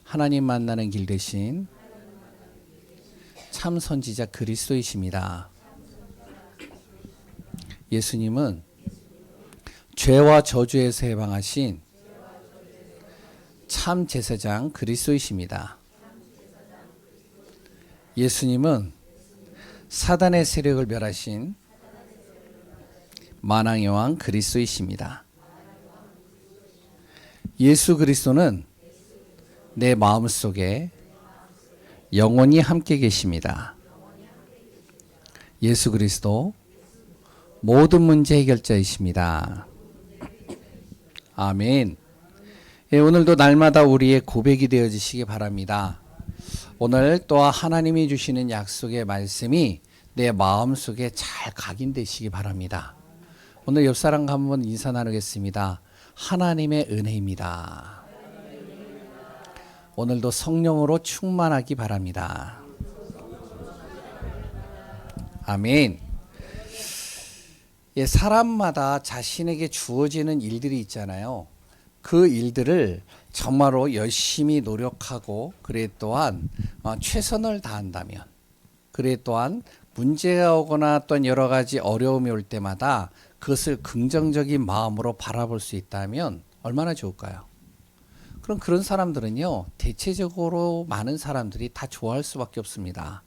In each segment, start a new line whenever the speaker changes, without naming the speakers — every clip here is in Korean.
하나님 만나는 길 대신 참 선지자 그리스도이십니다. 예수님은 죄와 저주에서 해방하신 참 제사장 그리스도이십니다. 예수님은 사단의 세력을 멸하신 만왕의 왕 그리스도이십니다. 예수 그리스도는 내 마음속에 영원히 함께 계십니다. 예수 그리스도 모든 문제 해결자이십니다. 아멘. 예, 오늘도 날마다 우리의 고백이 되어지시기 바랍니다. 오늘 또한 하나님이 주시는 약속의 말씀이 내 마음속에 잘 각인되시기 바랍니다. 오늘 옆 사람과 한번 인사 나누겠습니다. 하나님의 은혜입니다. 오늘도 성령으로 충만하기 바랍니다. 아멘. 예, 사람마다 자신에게 주어지는 일들이 있잖아요. 그 일들을 정말로 열심히 노력하고 그래 또한 최선을 다한다면, 그래 또한 문제가 오거나 또는 여러 가지 어려움이 올 때마다 그것을 긍정적인 마음으로 바라볼 수 있다면 얼마나 좋을까요? 그럼 그런 사람들은요, 대체적으로 많은 사람들이 다 좋아할 수밖에 없습니다.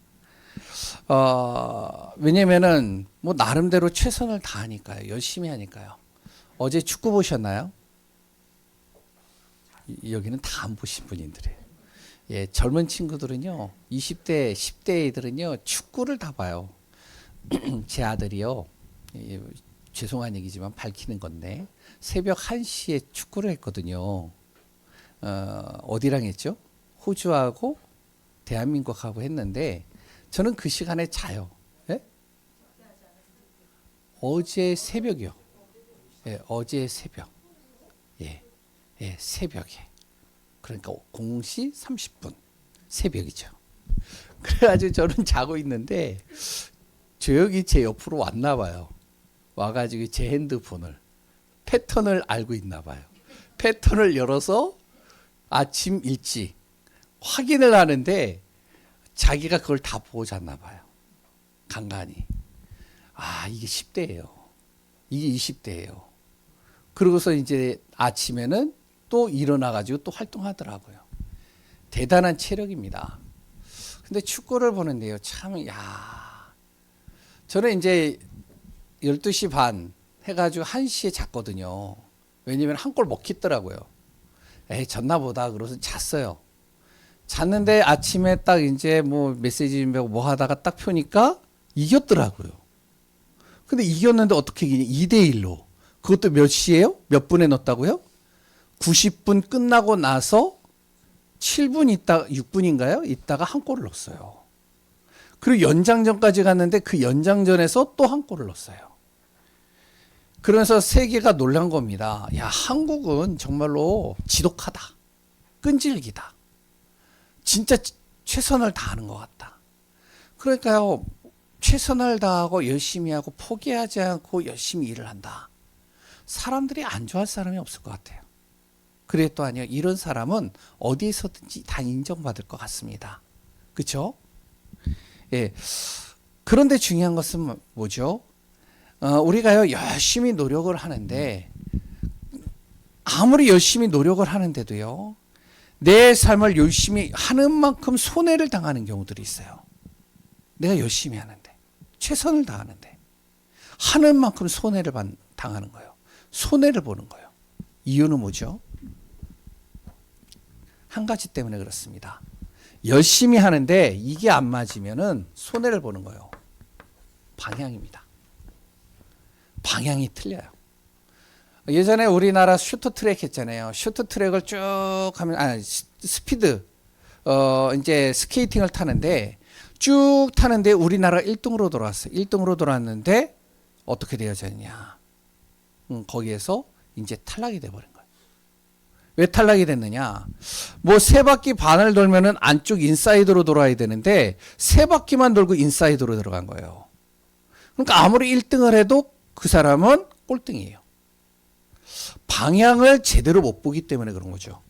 왜냐면은 뭐 나름대로 최선을 다하니까요. 열심히 하니까요. 어제 축구 보셨나요? 여기는 다 안 보신 분들이에요. 예, 젊은 친구들은요, 20대, 10대 애들은요, 축구를 다 봐요. 제 아들이요, 예, 죄송한 얘기지만 밝히는 건데, 새벽 1시에 축구를 했거든요. 어디랑 했죠? 호주하고 대한민국하고 했는데, 저는 그 시간에 자요. 예? 어제 새벽이요. 예, 어제 새벽. 예, 예, 새벽에. 그러니까 0시 30분. 새벽이죠. 그래가지고 저는 자고 있는데, 조용히 제 옆으로 왔나 봐요. 와가지고 제 핸드폰을, 패턴을 알고 있나 봐요. 패턴을 열어서 아침 일찍 확인을 하는데, 자기가 그걸 다 보고 잤나 봐요. 간간히. 아, 이게 10대예요. 이게 20대예요. 그러고서 이제 아침에는 또 일어나가지고 또 활동하더라고요. 대단한 체력입니다. 근데 축구를 보는데요, 참, 저는 이제 12시 반 해가지고 1시에 잤거든요. 왜냐면 한 골 먹히더라고요. 에이, 졌나 보다. 그래서 잤어요. 잤는데 아침에 딱 이제 뭐 메시지 준비하고 뭐 하다가 딱 펴니까 이겼더라고요. 근데 이겼는데 어떻게 이기냐? 2대1로. 그것도 몇 시에요? 몇 분에 넣었다고요? 90분 끝나고 나서 7분 있다, 6분인가요? 있다가 한 골을 넣었어요. 그리고 연장전까지 갔는데 그 연장전에서 또 한 골을 넣었어요. 그러면서 세계가 놀란 겁니다. 야, 한국은 정말로 지독하다. 끈질기다. 진짜 최선을 다하는 것 같다. 그러니까요, 최선을 다하고 열심히 하고 포기하지 않고 열심히 일을 한다. 사람들이 안 좋아할 사람이 없을 것 같아요. 그래 또 아니요, 이런 사람은 어디에서든지 다 인정받을 것 같습니다. 그렇죠? 예. 그런데 중요한 것은 뭐죠? 우리가요, 열심히 노력을 하는데, 아무리 열심히 노력을 하는데도요, 내 삶을 열심히 하는 만큼 손해를 당하는 경우들이 있어요. 내가 열심히 하는데, 최선을 다하는데, 하는 만큼 손해를 당하는 거예요. 손해를 보는 거예요. 이유는 뭐죠? 한 가지 때문에 그렇습니다. 열심히 하는데 이게 안 맞으면은 손해를 보는 거예요. 방향입니다. 방향이 틀려요. 예전에 우리나라 쇼트트랙 했잖아요. 쇼트트랙을 쭉 하면, 스피드, 이제 스케이팅을 타는데, 쭉 타는데 우리나라 1등으로 돌아왔어요. 1등으로 돌아왔는데, 어떻게 되어졌냐. 거기에서 이제 탈락이 돼버린 거예요. 왜 탈락이 됐느냐. 뭐 3바퀴 반을 돌면은 안쪽 인사이드로 돌아야 되는데, 3바퀴만 돌고 인사이드로 들어간 거예요. 그러니까 아무리 1등을 해도 그 사람은 꼴등이에요. 방향을 제대로 못 보기 때문에 그런 거죠.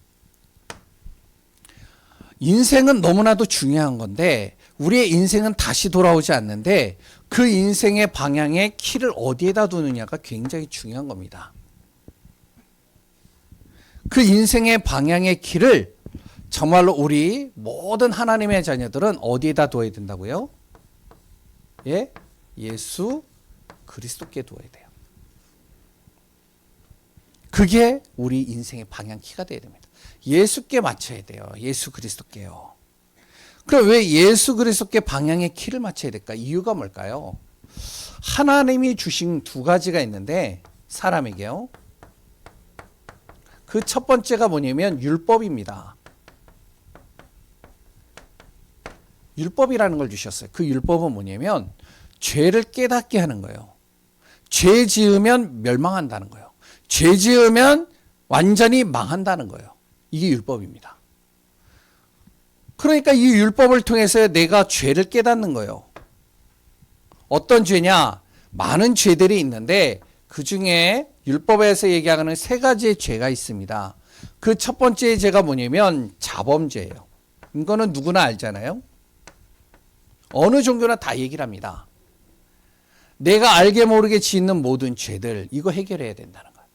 인생은 너무나도 중요한 건데 우리의 인생은 다시 돌아오지 않는데 그 인생의 방향의 키를 어디에다 두느냐가 굉장히 중요한 겁니다. 그 인생의 방향의 키를 정말로 우리 모든 하나님의 자녀들은 어디에다 둬야 된다고요? 예? 예수 그리스도께 둬야 돼요. 그게 우리 인생의 방향키가 돼야 됩니다. 예수께 맞춰야 돼요. 예수 그리스도께요. 그럼 왜 예수 그리스도께 방향의 키를 맞춰야 될까? 이유가 뭘까요? 하나님이 주신 두 가지가 있는데 사람에게요. 그 첫 번째가 뭐냐면 율법입니다. 율법이라는 걸 주셨어요. 그 율법은 뭐냐면 죄를 깨닫게 하는 거예요. 죄 지으면 멸망한다는 거예요. 죄 지으면 완전히 망한다는 거예요. 이게 율법입니다. 그러니까 이 율법을 통해서 내가 죄를 깨닫는 거예요. 어떤 죄냐? 많은 죄들이 있는데 그 중에 율법에서 얘기하는 세 가지의 죄가 있습니다. 그 첫 번째 죄가 뭐냐면 자범죄예요. 이거는 누구나 알잖아요. 어느 종교나 다 얘기를 합니다. 내가 알게 모르게 짓는 모든 죄들 이거 해결해야 된다는 거예요.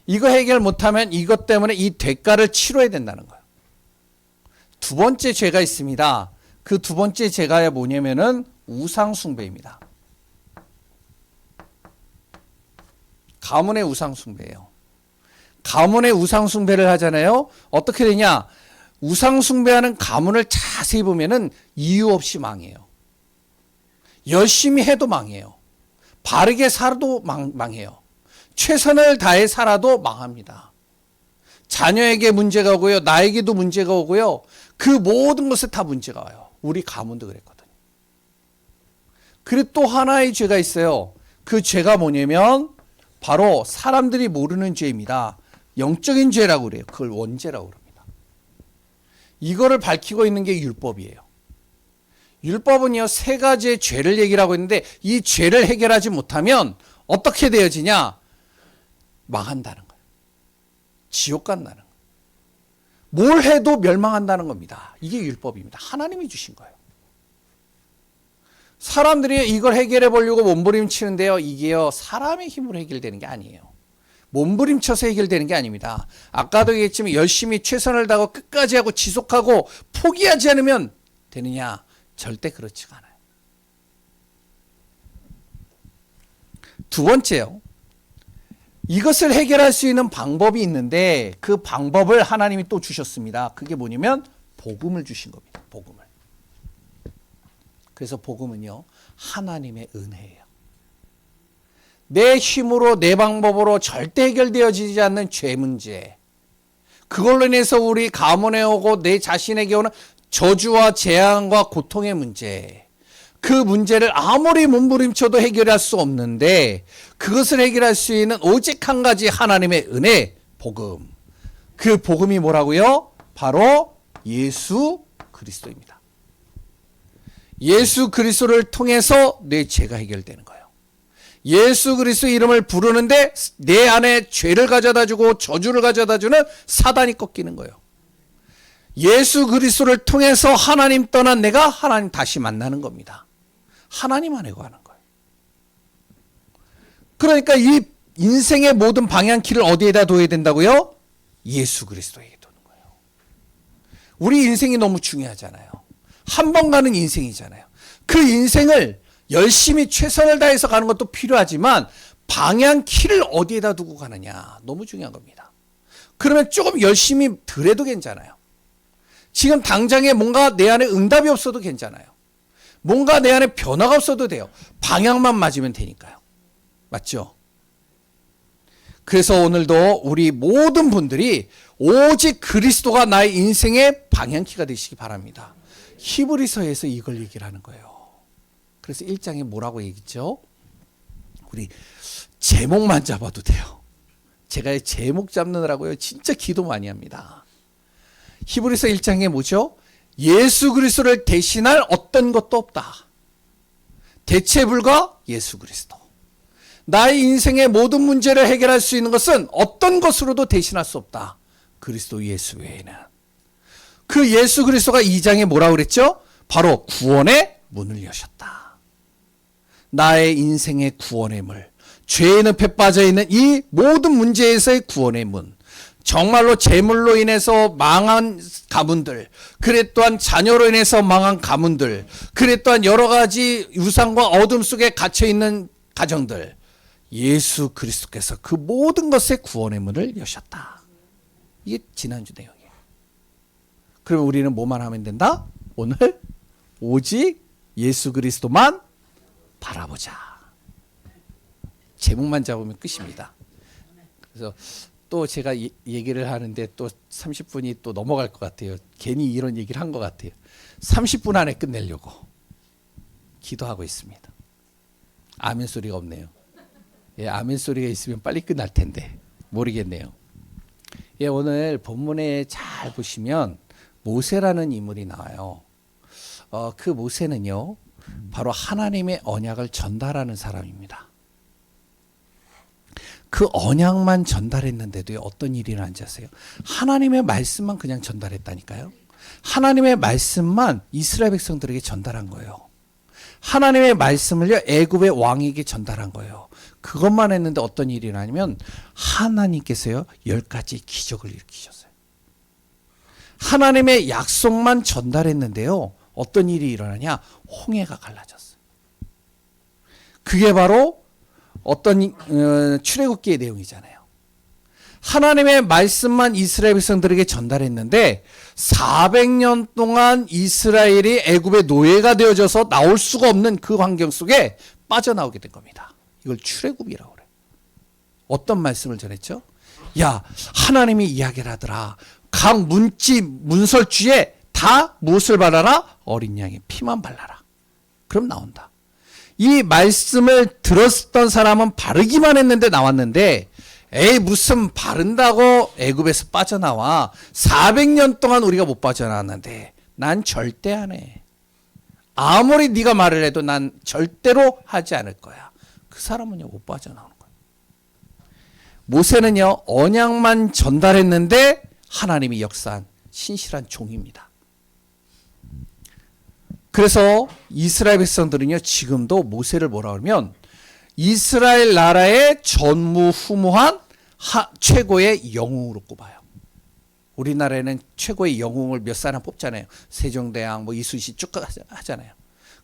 이거 해결 못하면 이것 때문에 이 대가를 치러야 된다는 거예요. 두 번째 죄가 있습니다. 그 두 번째 죄가 뭐냐면은 우상숭배입니다. 가문의 우상숭배예요. 가문의 우상숭배를 하잖아요. 어떻게 되냐? 우상숭배하는 가문을 자세히 보면은 이유 없이 망해요. 열심히 해도 망해요. 바르게 살아도 망해요. 최선을 다해 살아도 망합니다. 자녀에게 문제가 오고요. 나에게도 문제가 오고요. 그 모든 것에 다 문제가 와요. 우리 가문도 그랬거든요. 그리고 또 하나의 죄가 있어요. 그 죄가 뭐냐면 바로 사람들이 모르는 죄입니다. 영적인 죄라고 그래요. 그걸 원죄라고 그럽니다. 이거를 밝히고 있는 게 율법이에요. 율법은요, 세 가지의 죄를 얘기를 하고 있는데 이 죄를 해결하지 못하면 어떻게 되어지냐? 망한다는 거예요. 지옥 간다는 거예요. 뭘 해도 멸망한다는 겁니다. 이게 율법입니다. 하나님이 주신 거예요. 사람들이 이걸 해결해 보려고 몸부림치는데요. 이게요, 사람의 힘으로 해결되는 게 아니에요. 몸부림쳐서 해결되는 게 아닙니다. 아까도 얘기했지만 열심히 최선을 다하고 끝까지 하고 지속하고 포기하지 않으면 되느냐? 절대 그렇지가 않아요. 두 번째요. 이것을 해결할 수 있는 방법이 있는데 그 방법을 하나님이 또 주셨습니다. 그게 뭐냐면 복음을 주신 겁니다. 복음을. 그래서 복음은요, 하나님의 은혜예요. 내 힘으로 내 방법으로 절대 해결되어지지 않는 죄 문제. 그걸로 인해서 우리 가문에 오고 내 자신에게 오는 저주와 재앙과 고통의 문제. 그 문제를 아무리 몸부림쳐도 해결할 수 없는데 그것을 해결할 수 있는 오직 한 가지 하나님의 은혜, 복음. 그 복음이 뭐라고요? 바로 예수 그리스도입니다. 예수 그리스도를 통해서 내 죄가 해결되는 거예요. 예수 그리스도 이름을 부르는데 내 안에 죄를 가져다 주고 저주를 가져다 주는 사단이 꺾이는 거예요. 예수 그리스도를 통해서 하나님 떠난 내가 하나님 다시 만나는 겁니다. 하나님 안에 가는 거예요. 그러니까 이 인생의 모든 방향키를 어디에다 둬야 된다고요? 예수 그리스도에게 두는 거예요. 우리 인생이 너무 중요하잖아요. 한 번 가는 인생이잖아요. 그 인생을 열심히 최선을 다해서 가는 것도 필요하지만 방향키를 어디에다 두고 가느냐 너무 중요한 겁니다. 그러면 조금 열심히 덜 해도 괜찮아요. 지금 당장에 뭔가 내 안에 응답이 없어도 괜찮아요. 뭔가 내 안에 변화가 없어도 돼요. 방향만 맞으면 되니까요. 맞죠? 그래서 오늘도 우리 모든 분들이 오직 그리스도가 나의 인생의 방향키가 되시기 바랍니다. 히브리서에서 이걸 얘기를 하는 거예요. 그래서 1장에 뭐라고 얘기했죠? 우리 제목만 잡아도 돼요. 제가 제목 잡느라고요. 진짜 기도 많이 합니다. 히브리서 1장에 뭐죠? 예수 그리스도를 대신할 어떤 것도 없다. 대체 불가 예수 그리스도. 나의 인생의 모든 문제를 해결할 수 있는 것은 어떤 것으로도 대신할 수 없다. 그리스도 예수 외에는. 그 예수 그리스도가 2장에 뭐라고 그랬죠? 바로 구원의 문을 여셨다. 나의 인생의 구원의 문, 죄의 늪에 빠져있는 이 모든 문제에서의 구원의 문, 정말로 재물로 인해서 망한 가문들, 그래 또한 자녀로 인해서 망한 가문들, 그래 또한 여러 가지 유산과 어둠 속에 갇혀있는 가정들, 예수 그리스도께서 그 모든 것의 구원의 문을 여셨다. 이게 지난주 내용이에요. 그럼 우리는 뭐만 하면 된다? 오늘 오직 예수 그리스도만 바라보자. 제목만 잡으면 끝입니다. 그래서 또 제가 얘기를 하는데 또 30분이 또 넘어갈 것 같아요. 괜히 이런 얘기를 한 것 같아요. 30분 안에 끝내려고 기도하고 있습니다. 아멘 소리가 없네요. 예, 아멘 소리가 있으면 빨리 끝날 텐데 모르겠네요. 예, 오늘 본문에 잘 보시면 모세라는 인물이 나와요. 그 모세는요, 바로 하나님의 언약을 전달하는 사람입니다. 그 언약만 전달했는데도 어떤 일이 일어난지 아세요? 하나님의 말씀만 그냥 전달했다니까요. 하나님의 말씀만 이스라엘 백성들에게 전달한 거예요. 하나님의 말씀을요, 애굽의 왕에게 전달한 거예요. 그것만 했는데 어떤 일이 일어나냐면 하나님께서요, 10가지 기적을 일으키셨어요. 하나님의 약속만 전달했는데요, 어떤 일이 일어나냐? 홍해가 갈라졌어요. 그게 바로 어떤 출애굽기의 내용이잖아요. 하나님의 말씀만 이스라엘 백성들에게 전달했는데 400년 동안 이스라엘이 애굽의 노예가 되어져서 나올 수가 없는 그 환경 속에 빠져나오게 된 겁니다. 이걸 출애굽이라고 그래요. 어떤 말씀을 전했죠? 야, 하나님이 이야기를 하더라. 각 문지 문설주에 다 무엇을 발라라? 어린 양의 피만 발라라. 그럼 나온다. 이 말씀을 들었던 사람은 바르기만 했는데 나왔는데, 에이 무슨 바른다고 애굽에서 빠져나와. 400년 동안 우리가 못 빠져나왔는데 난 절대 안 해. 아무리 네가 말을 해도 난 절대로 하지 않을 거야. 그 사람은요, 못 빠져나오는 거예요. 모세는요, 언약만 전달했는데 하나님이 역사한 신실한 종입니다. 그래서 이스라엘 백성들은요, 지금도 모세를 뭐라 그러면 이스라엘 나라의 전무후무한 최고의 영웅으로 꼽아요. 우리나라에는 최고의 영웅을 몇 사람 뽑잖아요. 세종대왕, 이순신 쭉 하잖아요.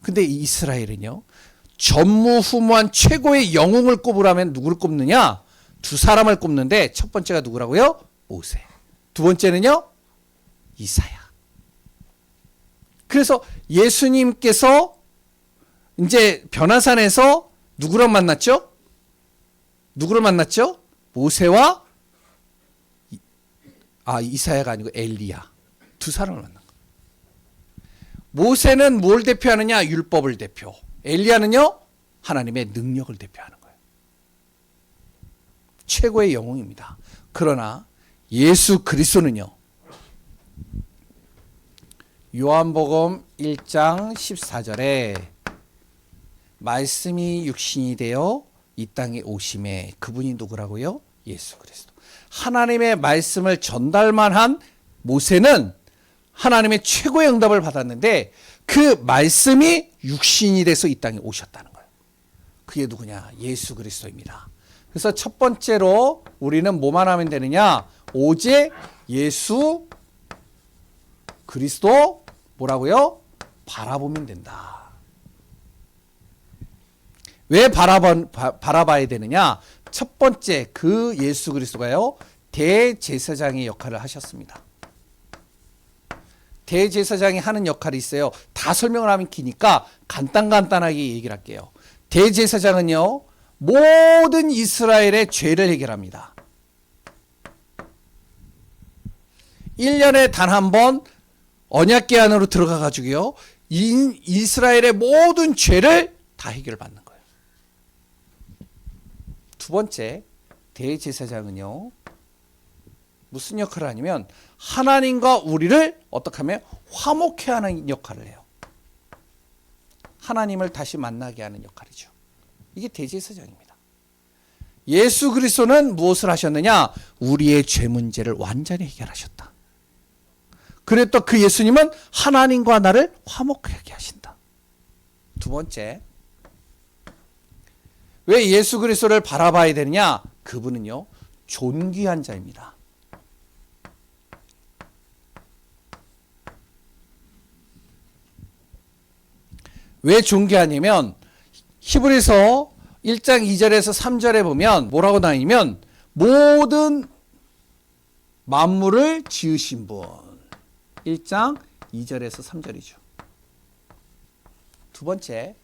근데 이스라엘은요, 전무후무한 최고의 영웅을 꼽으라면 누구를 꼽느냐? 두 사람을 꼽는데 첫 번째가 누구라고요? 모세. 두 번째는요, 이사야. 그래서 예수님께서 이제 변화산에서 누구랑 만났죠? 누구를 만났죠? 모세와 이사야가 아니고 엘리야. 두 사람을 만난 거예요. 모세는 뭘 대표하느냐? 율법을 대표. 엘리야는요, 하나님의 능력을 대표하는 거예요. 최고의 영웅입니다. 그러나 예수 그리스도는요, 요한복음 1장 14절에 말씀이 육신이 되어 이 땅에 오심에, 그분이 누구라고요? 예수 그리스도. 하나님의 말씀을 전달만 한 모세는 하나님의 최고의 응답을 받았는데 그 말씀이 육신이 돼서 이 땅에 오셨다는 거예요. 그게 누구냐? 예수 그리스도입니다. 그래서 첫 번째로 우리는 뭐만 하면 되느냐? 오직 예수 그리스도 뭐라고요? 바라보면 된다. 왜 바라봐야 되느냐? 첫 번째, 그 예수 그리스도가요, 대제사장의 역할을 하셨습니다. 대제사장이 하는 역할이 있어요. 다 설명을 하면 기니까 간단하게 얘기를 할게요. 대제사장은요, 모든 이스라엘의 죄를 해결합니다. 1년에 단 한 번 언약궤 안으로 들어가 가지고요, 이스라엘의 모든 죄를 다 해결받는 거예요. 두 번째, 대제사장은요, 무슨 역할을 하냐면 하나님과 우리를 어떻게 하면 화목해 하는 역할을 해요. 하나님을 다시 만나게 하는 역할이죠. 이게 대제사장입니다. 예수 그리스도는 무엇을 하셨느냐? 우리의 죄 문제를 완전히 해결하셨다. 그리고 또 그 예수님은 하나님과 나를 화목하게 하신다. 두 번째, 왜 예수 그리스도를 바라봐야 되느냐? 그분은요, 존귀한 자입니다. 왜 존귀하냐면 히브리서 1장 2절에서 3절에 보면 뭐라고 나뉘면 모든 만물을 지으신 분. 1장 2절에서 3절이죠. 두 번째,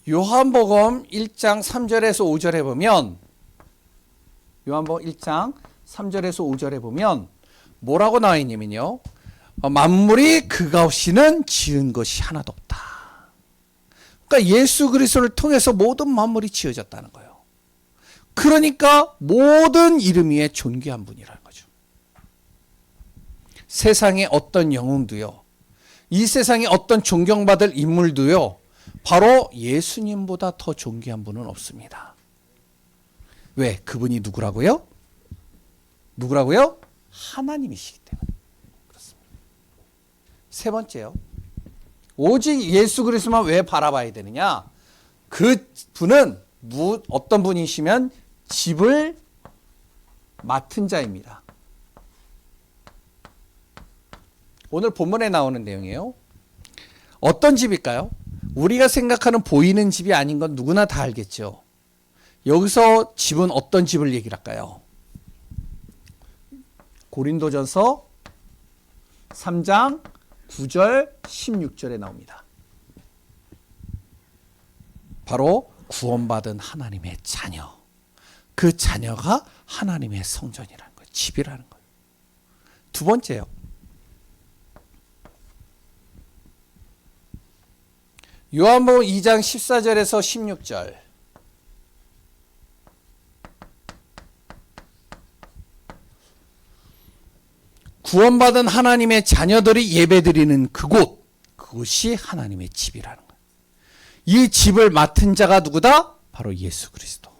요한복음 1장 3절에서 5절에 보면 요한복음 1장 3절에서 5절에 보면 뭐라고 나와 있냐면요. 만물이 그가 없이는 지은 것이 하나도 없다. 그러니까 예수 그리스도를 통해서 모든 만물이 지어졌다는 거예요. 그러니까 모든 이름 위에 존귀한 분이라는 거죠. 세상에 어떤 영웅도요, 이 세상에 어떤 존경받을 인물도요, 바로 예수님보다 더 존귀한 분은 없습니다. 왜? 그분이 누구라고요? 누구라고요? 하나님이시기 때문에 그렇습니다. 세 번째요. 오직 예수 그리스도만 왜 바라봐야 되느냐? 그 분은 어떤 분이시면 집을 맡은 자입니다. 오늘 본문에 나오는 내용이에요. 어떤 집일까요? 우리가 생각하는 보이는 집이 아닌 건 누구나 다 알겠죠. 여기서 집은 어떤 집을 얘기를 할까요? 고린도전서 3장 9절 16절에 나옵니다. 바로 구원받은 하나님의 자녀, 그 자녀가 하나님의 성전이라는 거예요. 집이라는 거예요. 두 번째요. 요한복음 2장 14절에서 16절. 구원받은 하나님의 자녀들이 예배드리는 그곳이 하나님의 집이라는 거예요. 이 집을 맡은 자가 누구다? 바로 예수 그리스도.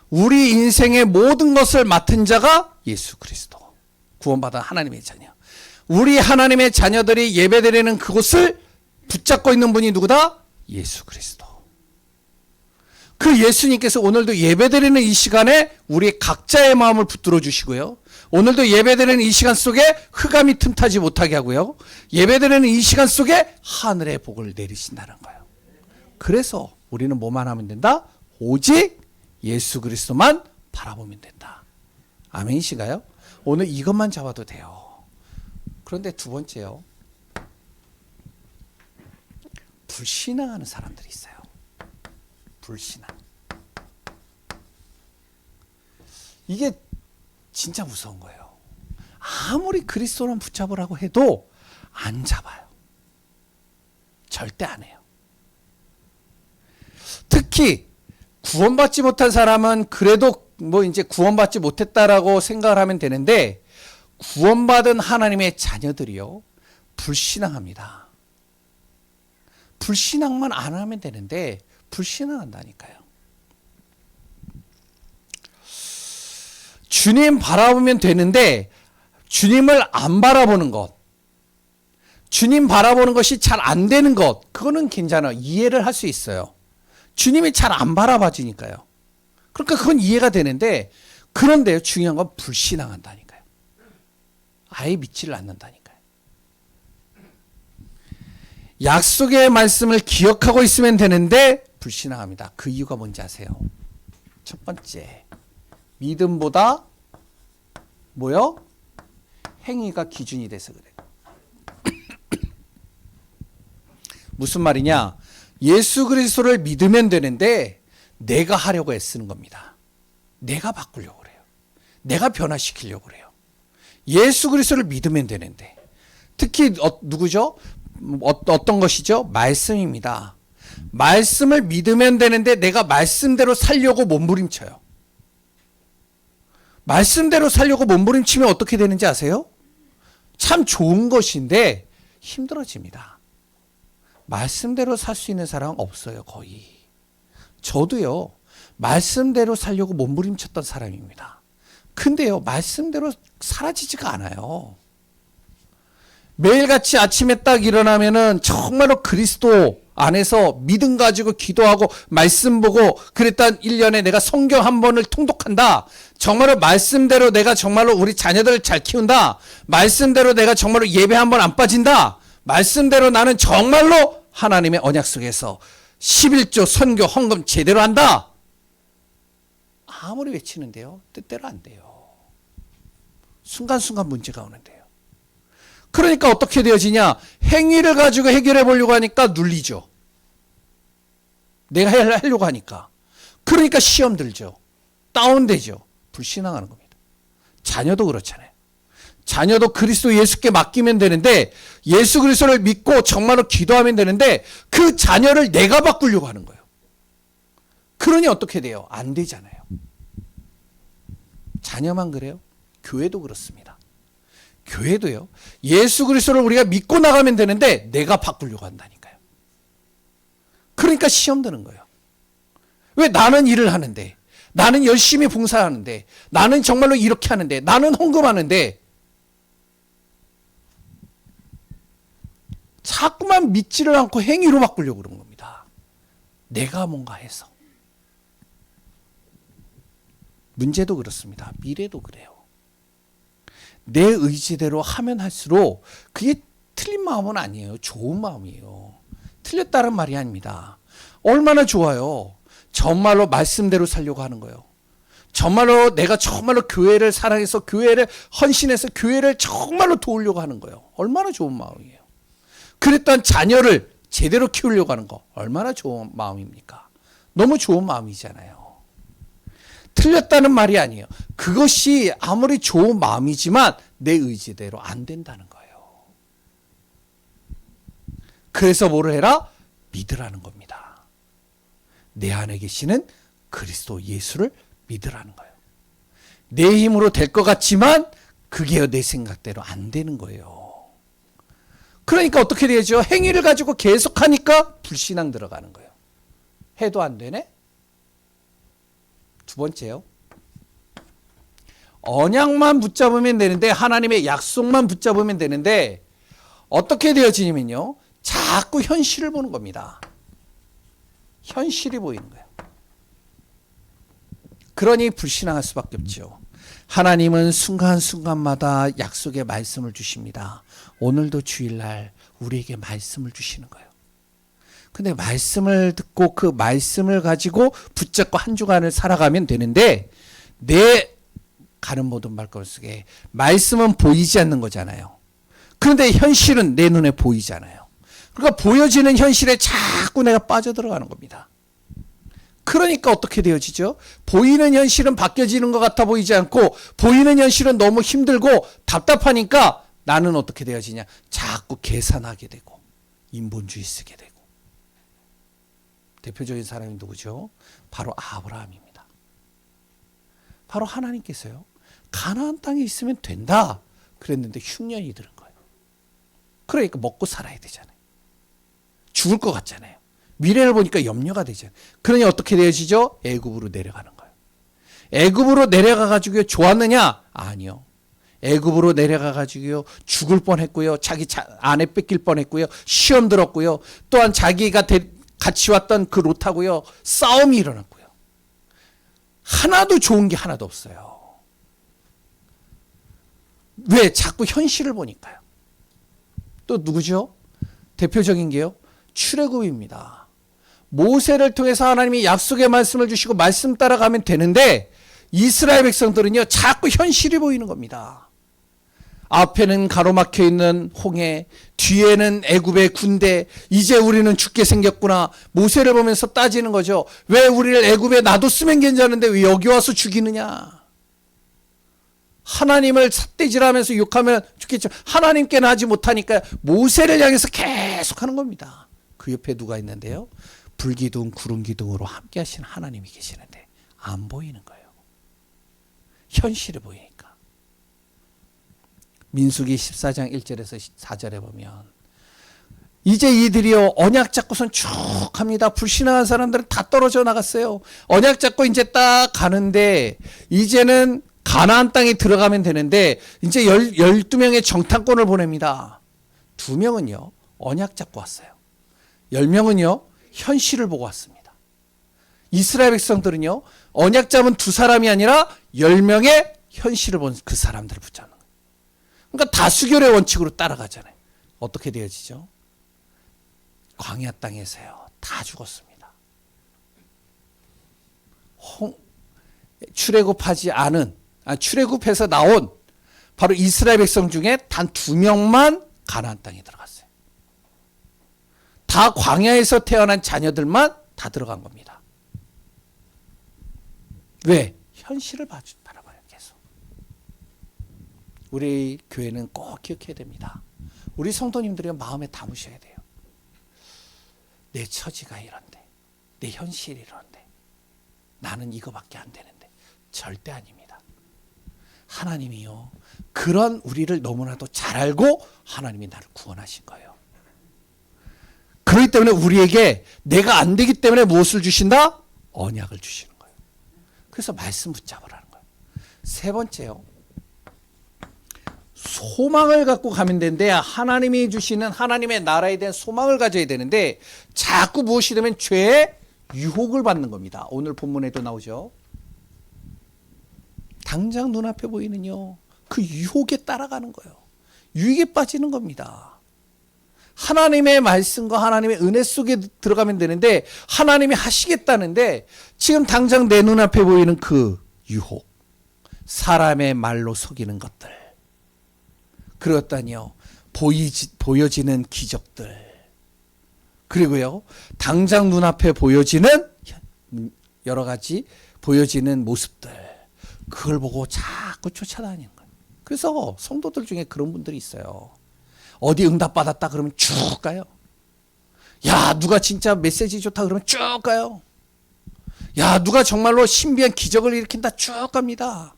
우리 인생의 모든 것을 맡은 자가 예수 그리스도. 구원받은 하나님의 자녀. 우리 하나님의 자녀들이 예배드리는 그곳을 붙잡고 있는 분이 누구다? 예수 그리스도. 그 예수님께서 오늘도 예배드리는 이 시간에 우리 각자의 마음을 붙들어 주시고요. 오늘도 예배드리는 이 시간 속에 흑암이 틈타지 못하게 하고요. 예배드리는 이 시간 속에 하늘의 복을 내리신다는 거예요. 그래서 우리는 뭐만 하면 된다? 오직 예수 그리스도만 바라보면 된다. 아멘이신가요? 오늘 이것만 잡아도 돼요. 그런데 두 번째요. 불신앙하는 사람들이 있어요. 불신앙. 이게 진짜 무서운 거예요. 아무리 그리스도만 붙잡으라고 해도 안 잡아요. 절대 안 해요. 특히 구원받지 못한 사람은 그래도 뭐 이제 구원받지 못했다라고 생각을 하면 되는데, 구원받은 하나님의 자녀들이요, 불신앙합니다. 불신앙만 안 하면 되는데 불신앙한다니까요. 주님 바라보면 되는데 주님을 안 바라보는 것, 주님 바라보는 것이 잘 안 되는 것, 그거는 괜찮아요. 이해를 할 수 있어요. 주님이 잘 안 바라봐주니까요. 그러니까 그건 이해가 되는데, 그런데 중요한 건 불신앙한다니까요. 아예 믿지를 않는다니까요. 약속의 말씀을 기억하고 있으면 되는데 불신앙합니다. 그 이유가 뭔지 아세요? 첫 번째, 믿음보다 뭐요? 행위가 기준이 돼서 그래요. 무슨 말이냐? 예수 그리스도를 믿으면 되는데 내가 하려고 애쓰는 겁니다. 내가 바꾸려고 그래요. 내가 변화시키려고 그래요. 예수 그리스도를 믿으면 되는데, 특히 누구죠? 어떤 것이죠? 말씀입니다. 말씀을 믿으면 되는데 내가 말씀대로 살려고 몸부림쳐요. 말씀대로 살려고 몸부림치면 어떻게 되는지 아세요? 참 좋은 것인데 힘들어집니다. 말씀대로 살 수 있는 사람은 없어요, 거의. 저도요, 말씀대로 살려고 몸부림쳤던 사람입니다. 근데요, 말씀대로 사라지지가 않아요. 매일같이 아침에 딱 일어나면은 정말로 그리스도 안에서 믿음 가지고 기도하고 말씀 보고 그랬던 1년에 내가 성경 한 번을 통독한다. 정말로 말씀대로 내가 정말로 우리 자녀들을 잘 키운다. 말씀대로 내가 정말로 예배 한 번 안 빠진다. 말씀대로 나는 정말로 하나님의 언약 속에서 11조 선교 헌금 제대로 한다. 아무리 외치는데요, 뜻대로 안 돼요. 순간순간 문제가 오는데요. 그러니까 어떻게 되어지냐? 행위를 가지고 해결해 보려고 하니까 눌리죠. 내가 하려고 하니까. 그러니까 시험 들죠. 다운되죠. 불신앙하는 겁니다. 자녀도 그렇잖아요. 자녀도 그리스도 예수께 맡기면 되는데, 예수 그리스도를 믿고 정말로 기도하면 되는데, 그 자녀를 내가 바꾸려고 하는 거예요. 그러니 어떻게 돼요? 안 되잖아요. 자녀만 그래요? 교회도 그렇습니다. 교회도요. 예수 그리스도를 우리가 믿고 나가면 되는데 내가 바꾸려고 한다니까요. 그러니까 시험 드는 거예요. 왜 나는 일을 하는데, 나는 열심히 봉사하는데, 나는 정말로 이렇게 하는데, 나는 헌금하는데 자꾸만 믿지를 않고 행위로 바꾸려고 그런 겁니다. 내가 뭔가 해서. 문제도 그렇습니다. 미래도 그래요. 내 의지대로 하면 할수록 그게 틀린 마음은 아니에요. 좋은 마음이에요. 틀렸다는 말이 아닙니다. 얼마나 좋아요. 정말로 말씀대로 살려고 하는 거예요. 정말로 내가 정말로 교회를 사랑해서 교회를 헌신해서 교회를 정말로 도우려고 하는 거예요. 얼마나 좋은 마음이에요. 그랬던 자녀를 제대로 키우려고 하는 거 얼마나 좋은 마음입니까? 너무 좋은 마음이잖아요. 틀렸다는 말이 아니에요. 그것이 아무리 좋은 마음이지만 내 의지대로 안 된다는 거예요. 그래서 뭐를 해라? 믿으라는 겁니다. 내 안에 계시는 그리스도 예수를 믿으라는 거예요. 내 힘으로 될 것 같지만 그게 내 생각대로 안 되는 거예요. 그러니까 어떻게 되죠? 행위를 가지고 계속하니까 불신앙 들어가는 거예요. 해도 안 되네? 두 번째요. 언약만 붙잡으면 되는데, 하나님의 약속만 붙잡으면 되는데 어떻게 되어지냐면요, 자꾸 현실을 보는 겁니다. 현실이 보이는 거예요. 그러니 불신앙할 수밖에 없죠. 하나님은 순간순간마다 약속의 말씀을 주십니다. 오늘도 주일날 우리에게 말씀을 주시는 거예요. 근데 말씀을 듣고 그 말씀을 가지고 붙잡고 한 주간을 살아가면 되는데, 내 가는 모든 발걸음 속에 말씀은 보이지 않는 거잖아요. 그런데 현실은 내 눈에 보이잖아요. 그러니까 보여지는 현실에 자꾸 내가 빠져들어가는 겁니다. 그러니까 어떻게 되어지죠? 보이는 현실은 바뀌어지는 것 같아 보이지 않고, 보이는 현실은 너무 힘들고 답답하니까 나는 어떻게 되어지냐? 자꾸 계산하게 되고 인본주의 쓰게 되고. 대표적인 사람이 누구죠? 바로 아브라함입니다. 바로 하나님께서요, 가나안 땅에 있으면 된다 그랬는데 흉년이 들은 거예요. 그러니까 먹고 살아야 되잖아요. 죽을 것 같잖아요. 미래를 보니까 염려가 되잖아요. 그러니 어떻게 되어지죠? 애굽으로 내려가는 거예요. 애굽으로 내려가 가지고 좋았느냐? 아니요. 애굽으로 내려가 가지고 죽을 뻔했고요. 자기 아내 뺏길 뻔했고요. 시험 들었고요. 또한 자기가 같이 왔던 그 롯하고요, 싸움이 일어났고요. 하나도 좋은 게 하나도 없어요. 왜? 자꾸 현실을 보니까요. 또 누구죠? 대표적인 게요, 출애굽입니다. 모세를 통해서 하나님이 약속의 말씀을 주시고 말씀 따라가면 되는데, 이스라엘 백성들은요, 자꾸 현실이 보이는 겁니다. 앞에는 가로막혀 있는 홍해, 뒤에는 애굽의 군대, 이제 우리는 죽게 생겼구나. 모세를 보면서 따지는 거죠. 왜 우리를 애굽에 놔뒀으면 괜찮은데 왜 여기 와서 죽이느냐. 하나님을 삿대질하면서 욕하면 죽겠죠. 하나님께는 하지 못하니까 모세를 향해서 계속 하는 겁니다. 그 옆에 누가 있는데요, 불기둥 구름기둥으로 함께 하시는 하나님이 계시는데 안 보이는 거예요. 현실이 보이니까. 민수기 14장 1절에서 4절에 보면, 이제 이들이요 언약 잡고선 쭉 갑니다. 불신앙한 사람들은 다 떨어져 나갔어요. 언약 잡고 이제 딱 가는데, 이제는 가나안 땅에 들어가면 되는데 이제 12명의 정탐꾼을 보냅니다. 2명은요 언약 잡고 왔어요. 10명은요 현실을 보고 왔습니다. 이스라엘 백성들은요 언약 잡은 2사람이 아니라 10명의 현실을 본 그 사람들을 붙잡는 거예요. 그러니까 다수결의 원칙으로 따라가잖아요. 어떻게 되어지죠? 광야 땅에서요 다 죽었습니다. 출애굽해서 나온 바로 이스라엘 백성 중에 단 2명만 가나안 땅에 들어갔어요. 다 광야에서 태어난 자녀들만 다 들어간 겁니다. 왜? 현실을 바라봐요. 계속. 우리 교회는 꼭 기억해야 됩니다. 우리 성도님들이 마음에 담으셔야 돼요. 내 처지가 이런데, 내 현실이 이런데, 나는 이거밖에 안 되는데. 절대 아닙니다. 하나님이요 그런 우리를 너무나도 잘 알고 하나님이 나를 구원하신 거예요. 그렇기 때문에 우리에게 내가 안 되기 때문에 무엇을 주신다? 언약을 주시는 거예요. 그래서 말씀 붙잡으라는 거예요. 세 번째요, 소망을 갖고 가면 되는데, 하나님이 주시는 하나님의 나라에 대한 소망을 가져야 되는데 자꾸 무엇이 되면 죄의 유혹을 받는 겁니다. 오늘 본문에도 나오죠. 당장 눈앞에 보이는요 그 유혹에 따라가는 거예요. 유익에 빠지는 겁니다. 하나님의 말씀과 하나님의 은혜 속에 들어가면 되는데, 하나님이 하시겠다는데 지금 당장 내 눈앞에 보이는 그 유혹, 사람의 말로 속이는 것들, 그렇다니요 보여지는 기적들, 그리고요 당장 눈앞에 보여지는 여러 가지 보여지는 모습들, 그걸 보고 자꾸 쫓아다니는 거예요. 그래서 성도들 중에 그런 분들이 있어요. 어디 응답 받았다 그러면 쭉 가요. 야, 누가 진짜 메시지 좋다 그러면 쭉 가요. 야, 누가 정말로 신비한 기적을 일으킨다 쭉 갑니다.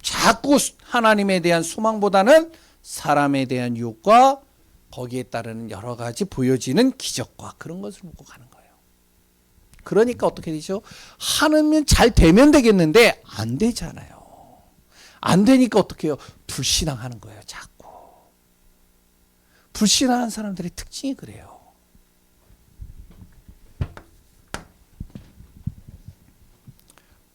자꾸 하나님에 대한 소망보다는 사람에 대한 유혹과 거기에 따르는 여러 가지 보여지는 기적과 그런 것을 보고 가는 거예요. 그러니까 어떻게 되죠? 하나면 잘 되면 되겠는데 안 되잖아요. 안 되니까 어떻게 해요? 불신앙하는 거예요. 자꾸. 불신앙하는 사람들의 특징이 그래요.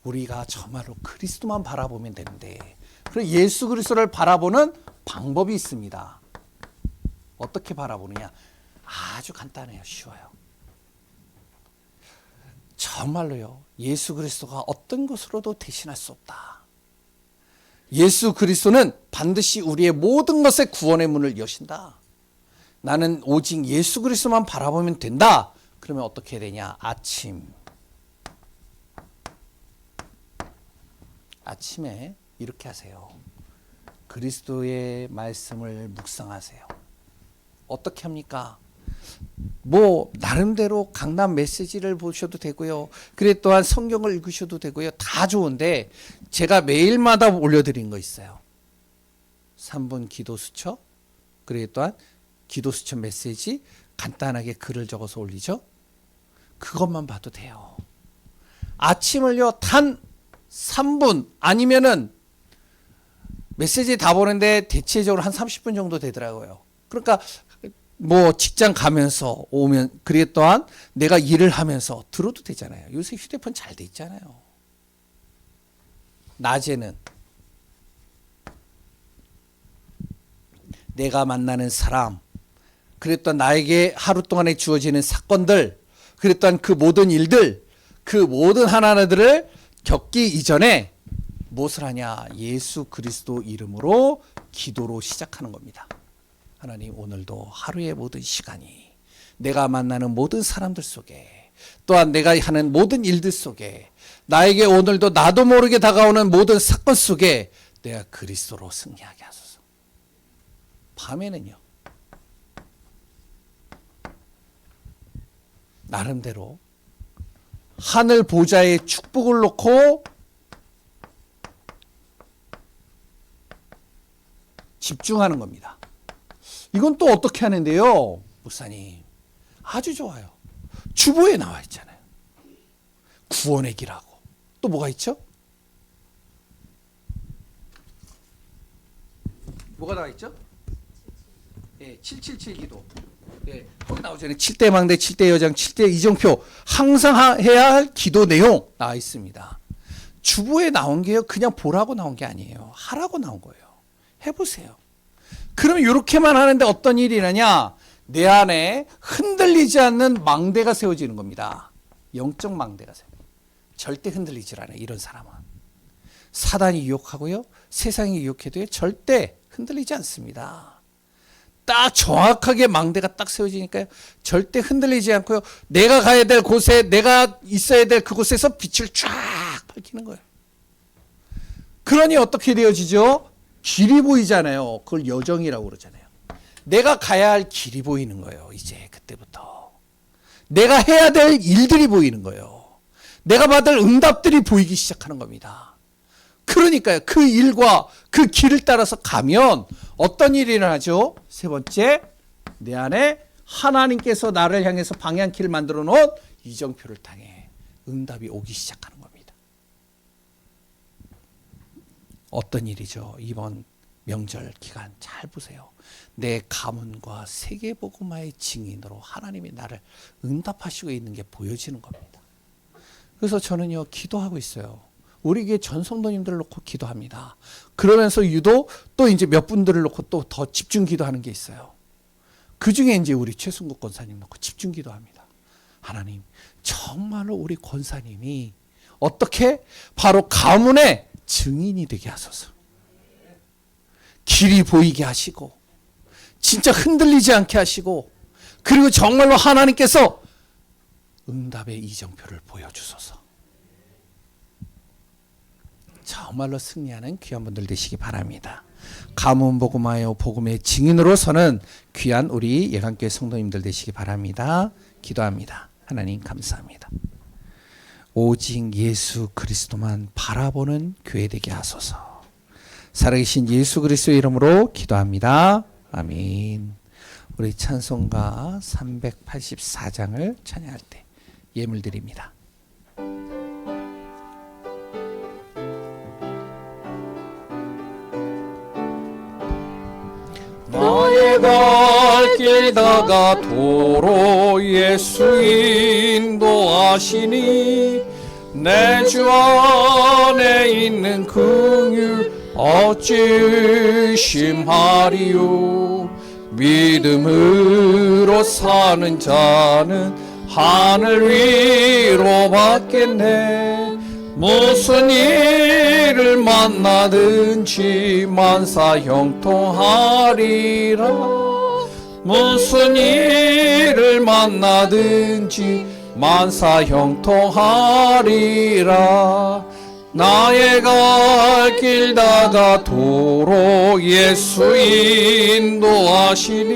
우리가 정말로 그리스도만 바라보면 되는데, 그리고 예수 그리스도를 바라보는 방법이 있습니다. 어떻게 바라보느냐? 아주 간단해요. 쉬워요. 정말로요 예수 그리스도가 어떤 것으로도 대신할 수 없다. 예수 그리스도는 반드시 우리의 모든 것의 구원의 문을 여신다. 나는 오직 예수 그리스도만 바라보면 된다. 그러면 어떻게 해야 되냐? 아침에 이렇게 하세요. 그리스도의 말씀을 묵상하세요. 어떻게 합니까? 나름대로 강남 메시지를 보셔도 되고요. 그래 또한 성경을 읽으셔도 되고요. 다 좋은데 제가 매일마다 올려드린 거 있어요. 3분 기도 수첩, 그래 또한 기도 수첩 메시지 간단하게 글을 적어서 올리죠. 그것만 봐도 돼요. 아침을요 단 3분 아니면은 메시지 다 보는데 대체적으로 한 30분 정도 되더라고요. 그러니까 직장 가면서 오면, 그리고 또한 내가 일을 하면서 들어도 되잖아요. 요새 휴대폰 잘 돼 있잖아요. 낮에는 내가 만나는 사람, 그랬던 나에게 하루 동안에 주어지는 사건들, 그랬던 그 모든 일들, 그 모든 하나하나들을 겪기 이전에 무엇을 하냐? 예수 그리스도 이름으로 기도로 시작하는 겁니다. 하나님, 오늘도 하루의 모든 시간이 내가 만나는 모든 사람들 속에, 또한 내가 하는 모든 일들 속에, 나에게 오늘도 나도 모르게 다가오는 모든 사건 속에 내가 그리스도로 승리하게 하소서. 밤에는요 나름대로 하늘 보좌에 축복을 놓고 집중하는 겁니다. 이건 또 어떻게 하는데요? 목사님, 아주 좋아요. 주보에 나와 있잖아요. 구원의 길하고 또 뭐가 있죠? 뭐가 나와 있죠? 예, 777 기도. 예, 거기 나오잖아요. 7대 망대, 7대 여장, 7대 이정표. 항상 해야 할 기도 내용 나와 있습니다. 주보에 나온 게요. 그냥 보라고 나온 게 아니에요. 하라고 나온 거예요. 해보세요. 그러면 이렇게만 하는데 어떤 일이 일어나냐? 내 안에 흔들리지 않는 망대가 세워지는 겁니다. 영적 망대가 세워져요. 절대 흔들리지 않아요. 이런 사람은. 사단이 유혹하고요. 세상이 유혹해도요. 절대 흔들리지 않습니다. 딱 정확하게 망대가 딱 세워지니까요. 절대 흔들리지 않고요. 내가 가야 될 곳에, 내가 있어야 될 그곳에서 빛을 쫙 밝히는 거예요. 그러니 어떻게 되어지죠? 길이 보이잖아요. 그걸 여정이라고 그러잖아요. 내가 가야 할 길이 보이는 거예요. 이제 그때부터. 내가 해야 될 일들이 보이는 거예요. 내가 받을 응답들이 보이기 시작하는 겁니다. 그러니까요. 그 일과 그 길을 따라서 가면 어떤 일이 일어나죠? 세 번째, 내 안에 하나님께서 나를 향해서 방향키를 만들어 놓은 이정표를 향해 응답이 오기 시작하는 겁니다. 어떤 일이죠? 이번 명절 기간 잘 보세요. 내 가문과 세계복음화의 증인으로 하나님이 나를 응답하시고 있는 게 보여지는 겁니다. 그래서 저는요, 기도하고 있어요. 우리 교회 전 성도님들을 놓고 기도합니다. 그러면서 유독 또 이제 몇 분들을 놓고 또 더 집중 기도하는 게 있어요. 그 중에 이제 우리 최순국 권사님 놓고 집중 기도합니다. 하나님, 정말로 우리 권사님이 어떻게 바로 가문의 증인이 되게 하소서. 길이 보이게 하시고, 진짜 흔들리지 않게 하시고, 그리고 정말로 하나님께서 응답의 이정표를 보여주소서. 정말로 승리하는 귀한 분들 되시기 바랍니다. 가문 복음하여 복음의 증인으로 서는 귀한 우리 예강교회 성도님들 되시기 바랍니다. 기도합니다. 하나님 감사합니다. 오직 예수 그리스도만 바라보는 교회 되게 하소서. 살아계신 예수 그리스도의 이름으로 기도합니다. 아멘. 우리 찬송가 384장을 찬양할 때 예물 드립니다. 나의 갈 길 다가 도로 예수 인도하시니 내 주 안에 있는 긍휼 어찌 심하리요. 믿음으로 사는 자는 하늘 위로 받겠네. 무슨 일을 만나든지 만사 형통하리라. 무슨 일을 만나든지 만사 형통하리라. 나의 갈 길 다가 도로 예수 인도하시니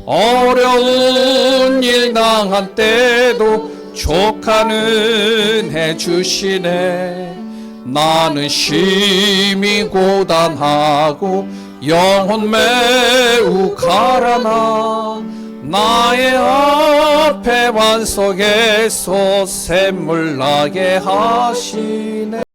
어려운 일 당한 때도 족하는 해주시네. 나는 심히 고단하고 영혼 매우 가라나 나의 앞에 반석에서 샘물 나게 하시네.